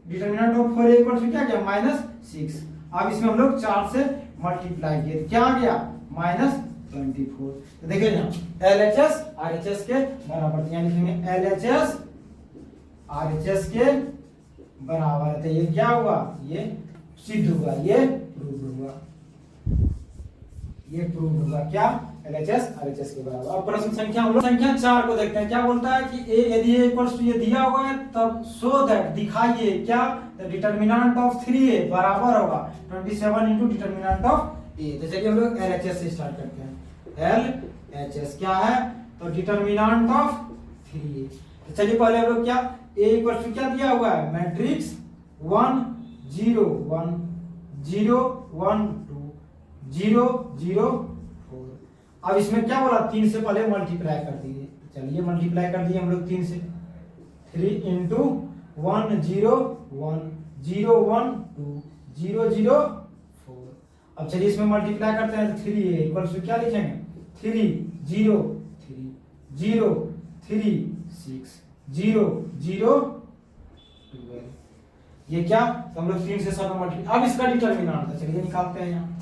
determinant of 4a equals to क्या गया माइनस 6। अब इसमें हम लोग 4 से मल्टीप्लाई किए क्या आ गया माइनस 24। तो देखिए ना LHS RHS के बराबर, यहाँ लिखेंगे LHS RHS के बराबर है, तो ये क्या हुआ ये सिद्ध हुआ, ये प्रूव हुआ, ये प्रूव हुआ क्या LHS RHS के बराबर। अब प्रश्न संख्या हम लोग संख्या 4 को देखते हैं। क्या बोलता है कि a यदि a इक्वल्स टू ये दिया हुआ है तब सो दैट दिखाइए क्या द डिटरमिनेंट ऑफ 3a बराबर होगा 27 इनटू डिटरमिनेंट ऑफ a। तो चलिए हम लोग LHS से स्टार्ट करते हैं। LHS क्या है तो डिटरमिनेंट ऑफ 3a। तो चलिए पहले हम लोग क्या a इक्वल्स टू क्या दिया हुआ है मैट्रिक्स 1 0 1 0 1 2 0 0 4। अब इसमें क्या बोला 3 से पहले मल्टीप्लाई कर दीजिए। चलिए मल्टीप्लाई कर दिए हम लोग 3 से 3 इंटू 1 0 1 0 1 2 0 0 4। अब चलिए इसमें मल्टीप्लाई करते हैं तो 3 इक्वल्स टू क्या लिखेंगे 3 0 3 0 3 6 0 0 12। ये क्या तो हम लोग 3 से सब मल्टीप्लाई। अब इसका डिटरमिनेंट है चलिए निकालते हैं यहाँ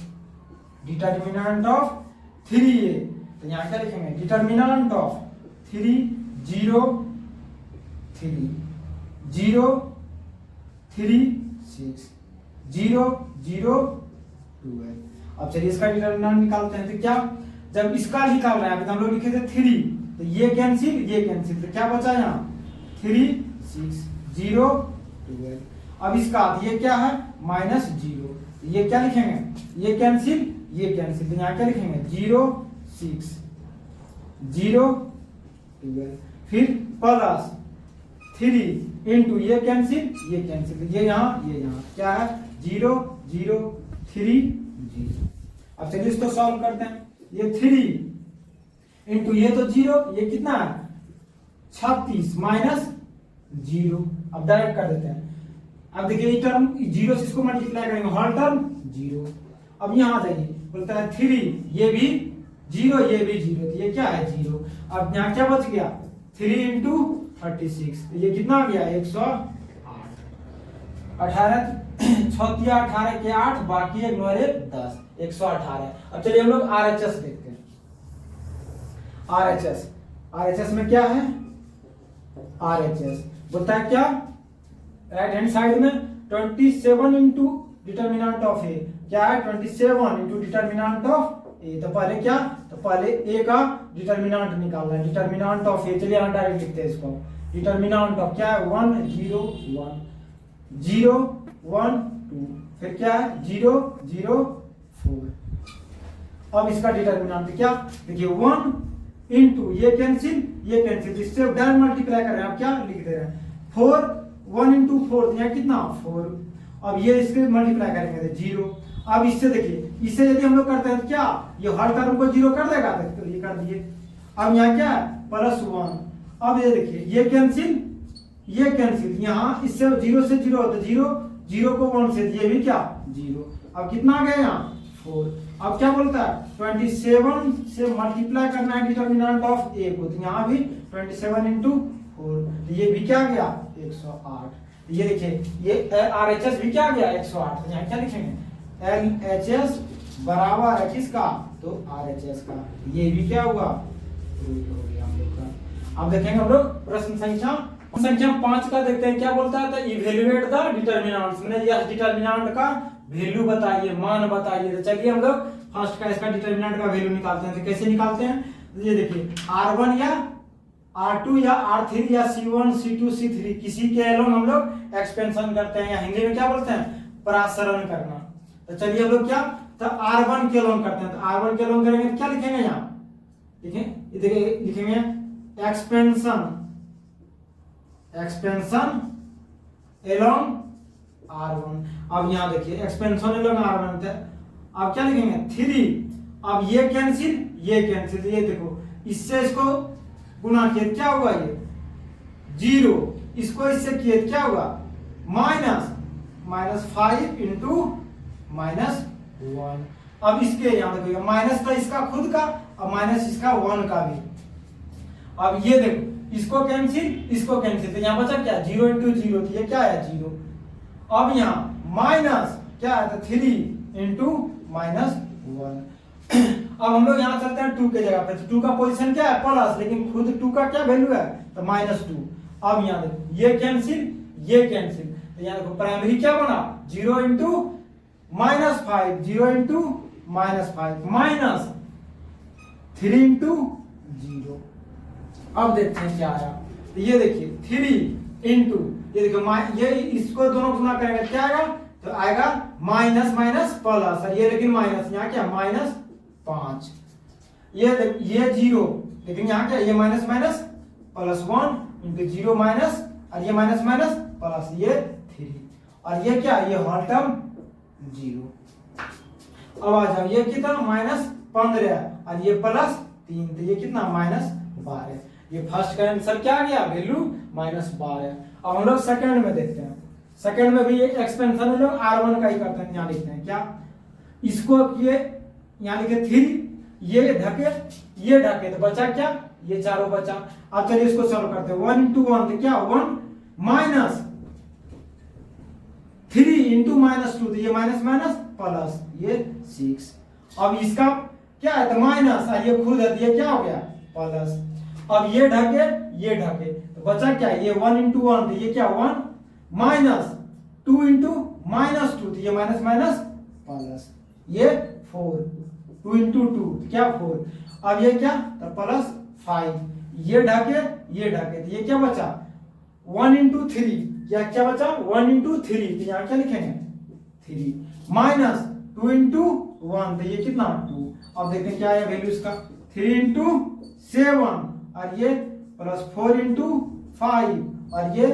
डिटरमिनेंट ऑफ 3a। तो यहाँ क्या लिखेंगे डिटरमिनेंट ऑफ 3 0 3 0 3 6 0 0 2 है। अब चलिए इसका डिटरमिनेंट निकालते हैं। तो क्या जब इसका निकाल रहे हैं तो हम लोग लिखे थे 3 तो ये कैंसिल तो क्या बचा यहाँ 3 6 0 2। अब इसका ये क्या है -0 ये क्या लिखेंगे ये कैंसिल तो यहाँ क्या लिखेंगे 0 6 0 12 फिर प्लस 3 इंटू ये कैंसिल ये यहाँ क्या है 0 0 3 0। अब चलिए इसको सॉल्व करते हैं। ये 3 इंटू ये तो 0 ये कितना है 36 माइनस 0। अब डायरेक्ट कर देते हैं। अब देखिए ये टर्म 0 से इसको मल्टीप्लाई करेंगे होल टर्म 0। अब यहाँ जाइए बोलता है 3 ये भी 0 ये भी 0 तो ये क्या है 0। अब यहाँ क्या बच गया 3 इंटू 36 तो ये कितना आ गया 108 18 छतिया 18 के 8 बाकी 1 9 10 118। अब चलिए हम लोग RHS देखते हैं। RHS में क्या है RHS बोलता है क्या राइट हैंड साइड में 27 इंटू डिटरमिनेंट ऑफ ए क्या है 27 इंटू डिटरमिनेंट ऑफ ए। तो पहले क्या तो पहले ए का डिटरमिनेंट निकालना है डिटरमिनेंट ऑफ ए। चलिए हम डायरेक्ट लिखते हैं इसको डिटरमिनेंट ऑफ क्या है 1 0 1 0 1 2 फिर क्या है 0 0 4। अब इसका डिटरमिनेंट क्या देखिए 1 इंटू ये कैंसिल इससे डायरेक्ट मल्टीप्लाई कर रहे हैं। आप क्या लिख दे रहे हैं 4 1 इंटू 4 यहाँ कितना 4। अब ये इसके मल्टीप्लाई करेंगे तो 0। अब इससे देखिए इससे यदि हम लोग करते हैं तो क्या ये हर टर्म को 0 कर देगा तो ये कर दिए। अब यहाँ क्या है +1। अब ये देखिए ये कैंसिल यहाँ इससे 0 से 0 तो 0 को 1 से ये भी क्या 0। अब कितना आ गया यहाँ 4। अब क्या बोलता है 27 से मल्टीप्लाई करना है डिटरमिनेंट ऑफ ए को तो यहाँ भी 27 इंटू 4 ये भी क्या गया 108। ये देखिए ये RHS भी क्या गया 108। तो यहाँ क्या लिखेंगे LHS बराबर है किसका तो RHS का। ये भी क्या हुआ हो गया हम लोग का। अब देखेंगे हम लोग प्रश्न संख्या 5 का देखते हैं। क्या बोलता है तो इवैल्यूएट द डिटरमिनेंट्स मैंने यह डिटरमिनेंट का वैल्यू बताइए मान बताइए। तो चलिए हम लोग फर्स्ट का इसका डिटरमिनेंट का वैल्यू निकालते हैं। तो कैसे निकालते हैं ये देखिए R1 या R2 या R3 या C1 C2 C3 किसी के एलोन हम लोग एक्सपेंशन करते हैं या हिंदी में क्या बोलते हैं परासरण करना। तो चलिए हम लोग क्या तो R1 के एलोन करते हैं। तो R1 के एलोन करेंगे तो क्या लिखेंगे यहाँ देखिए लिखेंगे एक्सपेंशन एलोन R1। अब यहाँ देखिए एक्सपेंशन एलोन R1 था। अब क्या लिखेंगे 3। अब ये कैंसिल ये देखो इससे इसको गुना किए क्या हुआ ये 0 इसको इससे किए क्या हुआ -5 इंटू -1। अब इसके यहाँ देखो माइनस था इसका खुद का और माइनस इसका 1 का भी। अब ये देखो इसको कैंसिल तो यहाँ बचा क्या 0 इंटू 0 तो ये क्या है 0। अब यहाँ माइनस क्या है तो 3 इंटू -1। अब हम लोग यहाँ चलते हैं 2 के जगह पे। तो 2 का पोजीशन क्या है प्लस लेकिन खुद 2 का क्या वैल्यू है तो -2। अब यहाँ देखो ये कैंसिल तो यहाँ देखो प्राइमरी क्या बना 0 इंटू -5 0 इंटू -5 माइनस 3 इंटू 0। अब देखते हैं क्या आया। तो ये देखिए 3 इंटू ये देखिए ये इसको दोनों गुना करेंगे क्या आएगा, तो आएगा माइनस माइनस प्लस, और ये लेकिन माइनस यहाँ क्या -5, ये 0 लेकिन यहाँ क्या ये minus minus plus 1 into 0 minus, और ये माइनस माइनस प्लस ये 3, और ये क्या ये होल टर्म 0। अब आ जाओ ये कितना -15 और ये +3, तो ये कितना -12। ये फर्स्ट का आंसर क्या आ गया, वैल्यू -12। अब हम लोग सेकंड में देखते हैं। सेकंड में भी एक एक्सपेंशन हम लोग R1 का ही करते हैं। यहाँ लिखते हैं क्या, इसको ये यहाँ लिखे 3, ये ढके तो बचा क्या, ये चारों बचा। अब चलिए इसको सॉल्व करते हैं। 1 इंटू 1 तो क्या 1 माइनस 3 इंटू -2 तो ये माइनस माइनस प्लस ये 6। अब इसका क्या है तो माइनस, और ये खुद है तो ये क्या हो गया प्लस। अब ये ढके तो बचा क्या, ये 1 इंटू 1 तो ये क्या 1 माइनस 2 इंटू -2 तो ये माइनस माइनस प्लस ये 4, 2 इंटू 2 तो क्या 4। अब ये क्या तो +5, ये ढके तो ये क्या बचा 1 इंटू 3, क्या बचा 1 इंटू 3 तो यहाँ क्या लिखेंगे 3 माइनस 2 इंटू 1 तो ये कितना 2। अब देखते हैं क्या है वैल्यू इसका, 3 इंटू 7 और ये +4 इंटू 5 और ये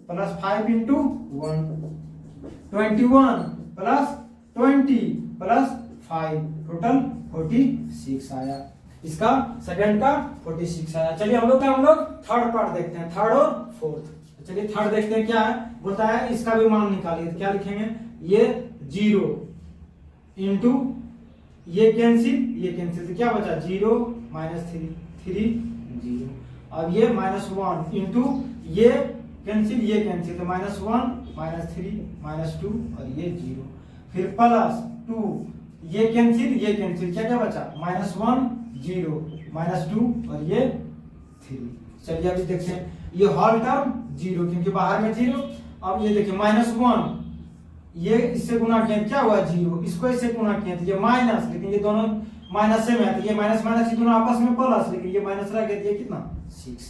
+5 इंटू 1, 21 + 20 + 5 टोटल 46 आया। इसका सेकंड का 46 आया। चलिए हम लोग थर्ड पार्ट देखते हैं, थर्ड और फोर्थ। चलिए थर्ड देखते हैं क्या है, बोलता है इसका भी मान निकालिए। तो क्या लिखेंगे, ये 0 इंटू ये कैंसिल तो क्या बचा 0 -3 0। अब ये -1 इंटू ये कैंसिल तो -1 -3 -2 और ये 0, फिर +2 ये कैंसिल क्या बचा -1 0 -2 और ये 3। चलिए अभी देखते हैं ये होल टर्म 0 क्योंकि बाहर में 0। अब ये देखिए -1 ये इससे गुना किया क्या हुआ 0, इसको इससे गुना किया तो ये माइनस, लेकिन ये दोनों माइनस से में है तो ये माइनस माइनस ये दोनों आपस में प्लस, लेकिन ये माइनस रह गया तो ये कितना 6।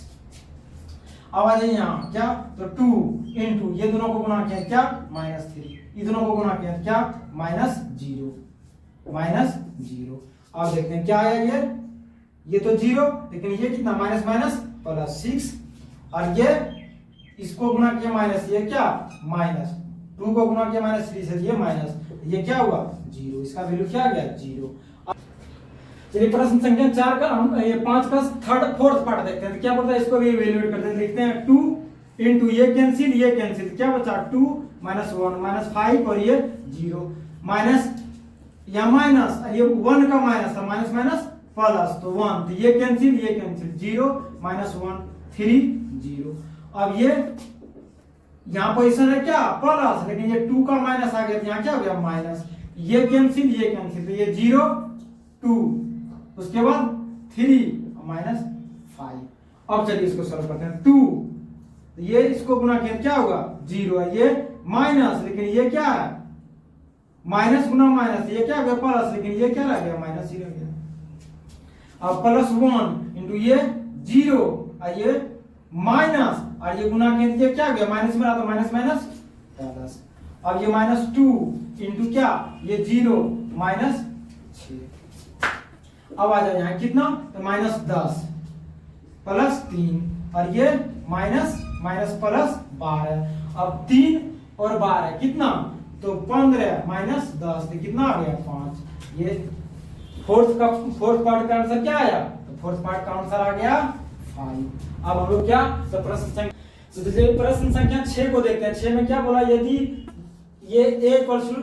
अब आ जाइए यहाँ क्या तो 2 इंटू ये दोनों को गुना किया क्या -3, ये दोनों को गुना किया क्या -0। अब देखते हैं क्या आया, ये तो 0 लेकिन ये कितना माइनस माइनस प्लस 6, और ये इसको गुना किया माइनस, ये क्या -2 को गुना किया -3 से, ये माइनस, ये क्या हुआ 0। इसका वैल्यू क्या आ गया 0। चलिए प्रश्न संख्या 4 का हम ये 5 का फोर्थ पार्ट देखते हैं। तो क्या बोलता है, इसको भी इवैल्यूएट करते हैं। लिखते हैं 2 इंटू ये कैंसिल क्या बचा 2 -1 -5 और ये 0 माइनस या माइनस, और ये 1 का माइनस था माइनस माइनस प्लस तो 1 तो ये कैंसिल 0 -1 3 0। अब ये यहाँ पोजीशन है क्या प्लस, लेकिन ये 2 का माइनस आ गया तो यहाँ क्या हो गया माइनस, ये कैंसिल तो ये 0 2 उसके बाद 3 -5। अब चलिए इसको सॉल्व करते हैं। 2 तो ये इसको गुना किया क्या होगा 0 है, ये माइनस लेकिन ये क्या है माइनस गुना माइनस, ये क्या हो गया प्लस, लेकिन ये क्या रह गया माइनस ही रह गया। अब +1 इंटू ये 0 और ये माइनस, और ये गुना किया ये क्या हो गया माइनस में रहा तो माइनस माइनस प्लस। अब ये -2 इंटू क्या ये 0 -6। अब आ जाए यहाँ कितना तो -10 + 3 और ये माइनस प्लस 12। अब 3 और 12 कितना तो 15 -10 तो कितना आ गया 5। ये फोर्थ पार्ट का आंसर क्या आया, तो फोर्थ पार्ट का आंसर आ गया 5। अब हम लोग क्या तो प्रश्न संख्या 6 को देखते हैं। 6 में क्या बोला, यदि ये A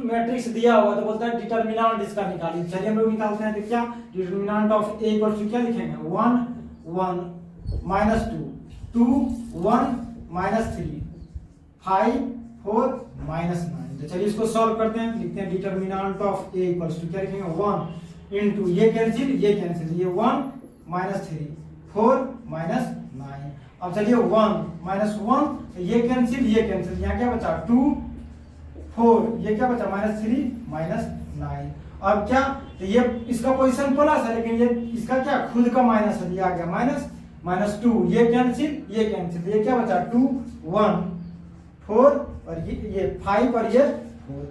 मैट्रिक्स दिया हुआ तो बोलता है डिटरमिनेंट इसका निकालिए। चलिए हम लोग निकालते हैं। तो क्या डिटरमिनेंट ऑफ A क्या लिखेंगे 1 1 -2 2 1 -3 5 4 -9। तो चलिए इसको सॉल्व करते हैं। लिखते हैं डिटरमिनेंट ऑफ A क्या लिखेंगे 1 इंटू ये कैंसिल ये 1 -3 4 -9। अब चलिए 1 -1 ये कैंसिल यहाँ क्या बचा 2 4 ये क्या बचा -3 -9। अब क्या, तो ये इसका पोजीशन प्लस है, लेकिन ये इसका क्या खुद का माइनस है, ये आ गया माइनस माइनस 2, ये कैंसिल ये कैंसिल, ये क्या बचा 2 1 4 और ये 5 और ये 4।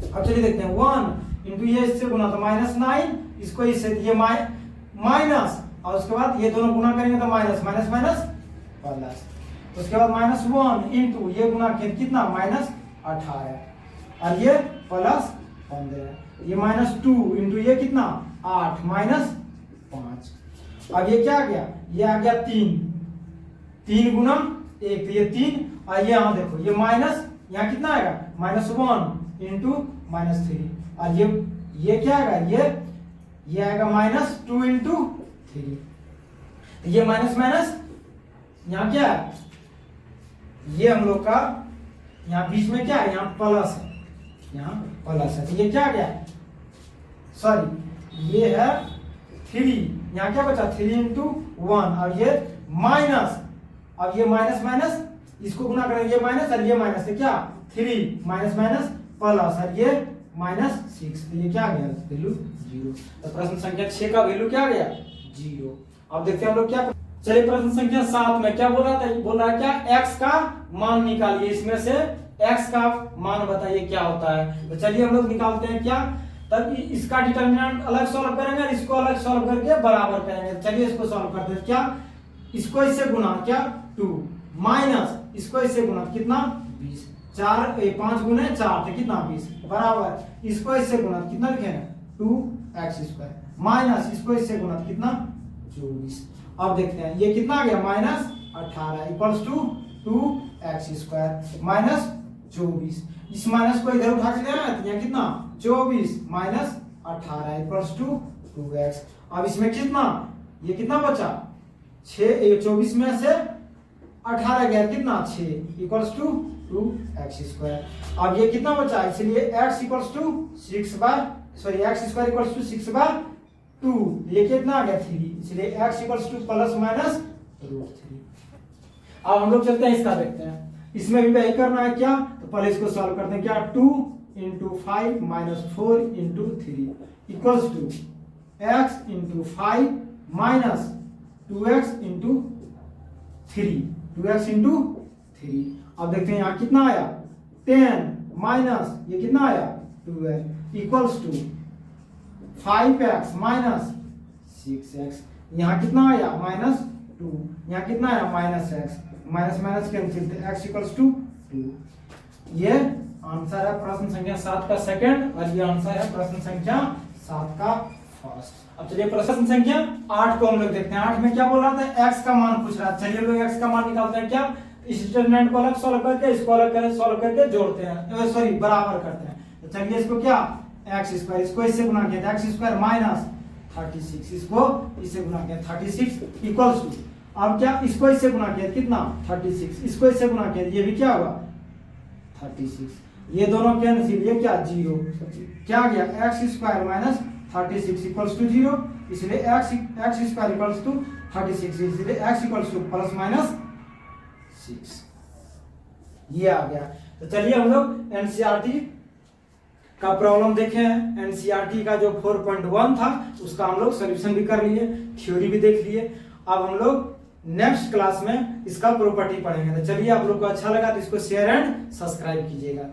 अब चलिए देखते हैं 1 इंटू ये इससे गुना तो -9, इसको इससे ये माइनस, और उसके बाद ये दोनों गुना करेंगे तो माइनस माइनस माइनस प्लस, उसके बाद -1 इंटू ये गुना कितना -18 और ये +15, ये -2 इंटू ये कितना 8 -5। अब ये क्या आ गया, ये आ गया 3 गुना 1 तो ये 3, और ये यहाँ देखो ये माइनस, यहाँ कितना आएगा -1 इंटू -3, और ये क्या आएगा, ये आएगा -2 इंटू 3, ये माइनस माइनस यहाँ क्या है, ये हम लोग का यहाँ बीच में क्या है, यहाँ प्लस है, यहाँ प्लस है, तो ये क्या आ गया, सॉरी ये है 3, यहाँ क्या बचा 3 इंटू 1, और ये माइनस, अब ये माइनस माइनस इसको गुना करेंगे, ये माइनस और ये माइनस, तो क्या 3 माइनस माइनस प्लस और ये -6, तो ये क्या आ गया वैल्यू 0। तो प्रश्न संख्या 6 का वैल्यू क्या आ गया 0। अब देखते हैं हम लोग क्या, चलिए प्रश्न संख्या 7 में क्या बोल रहा है क्या, x का मान निकालिए, इसमें से x का मान बताइए क्या होता है। तो चलिए हम लोग निकालते हैं क्या, तब इसका डिटरमिनेंट अलग सॉल्व करेंगे, इसको अलग सॉल्व करके बराबर करेंगे। चलिए इसको सॉल्व करते हैं, क्या इसको इससे गुना क्या 2 माइनस इसको इससे गुना कितना 20, 5 गुने 4 तो कितना 20 बराबर इसको इससे गुना कितना लिखेंगे 2x² माइनस इसको इससे गुना कितना 24। अब देखते हैं ये कितना आ गया -18 इक्वल्स टू 2x² माइनस 24, इस माइनस को इधर उठा के ले रहा है तो यहाँ कितना 24 माइनस 18 इक्वल्स टू 2x। अब इसमें कितना, ये कितना बचा 6, 24 में से 18 गया कितना 6 इक्वल्स टू 2x²। अब ये कितना बचा, इसलिए x equals to 6/, x² equals to 6/2, ये कितना आ गया 3, इसलिए x equals to plus minus √3। अब हम लोग चलते हैं इसका देखते हैं, इसमें भी वही करना है क्या, तो पहले इसको सॉल्व करते हैं क्या 2 into 5 minus 4 into 3 equals to x into 5 minus 2x into 3, 2x into 3। अब देखते हैं यहाँ कितना आया 10 माइनस ये कितना आया 2x equals to 5x minus 6x, यहाँ कितना आया -2, यहाँ कितना आया -x, माइनस माइनस कैंसिल तो x इक्वल्स टू 2। ये आंसर है प्रश्न संख्या 7 का सेकंड, और ये आंसर है प्रश्न संख्या 7 का फर्स्ट। अब चलिए प्रश्न संख्या 8 को हम लोग देखते हैं। 8 में क्या बोल रहा था, x का मान पूछ रहा है। चलिए लोग x का मान निकालते हैं, क्या इस डिटरमिनेंट को अलग सॉल्व करके इसको अलग सॉल्व करके जोड़ते हैं, सॉरी बराबर करते हैं। तो चलिए इसको क्या x², इसको इससे गुना किया था x² माइनस 36, इसको इससे गुना किया 36 इक्वल्स टू, अब क्या इसको इससे गुना किया कितना 36, इसको इससे गुना किया ये भी क्या होगा 36, ये दोनों कैंसिल, ये क्या 0, क्या आ गया x² माइनस 36 इक्वल्स टू 0, इसलिए x² इक्वल्स टू 36, इसलिए x equals to plus minus 6, ये आ गया। तो चलिए हम लोग एनसीईआरटी का प्रॉब्लम देखे हैं। एनसीईआरटी का जो 4.1 था उसका हम लोग सॉल्यूशन भी कर लिए, थ्योरी भी देख लिए। अब हम लोग नेक्स्ट क्लास में इसका प्रॉपर्टी पढ़ेंगे। तो चलिए आप लोग को अच्छा लगा तो इसको शेयर एंड सब्सक्राइब कीजिएगा।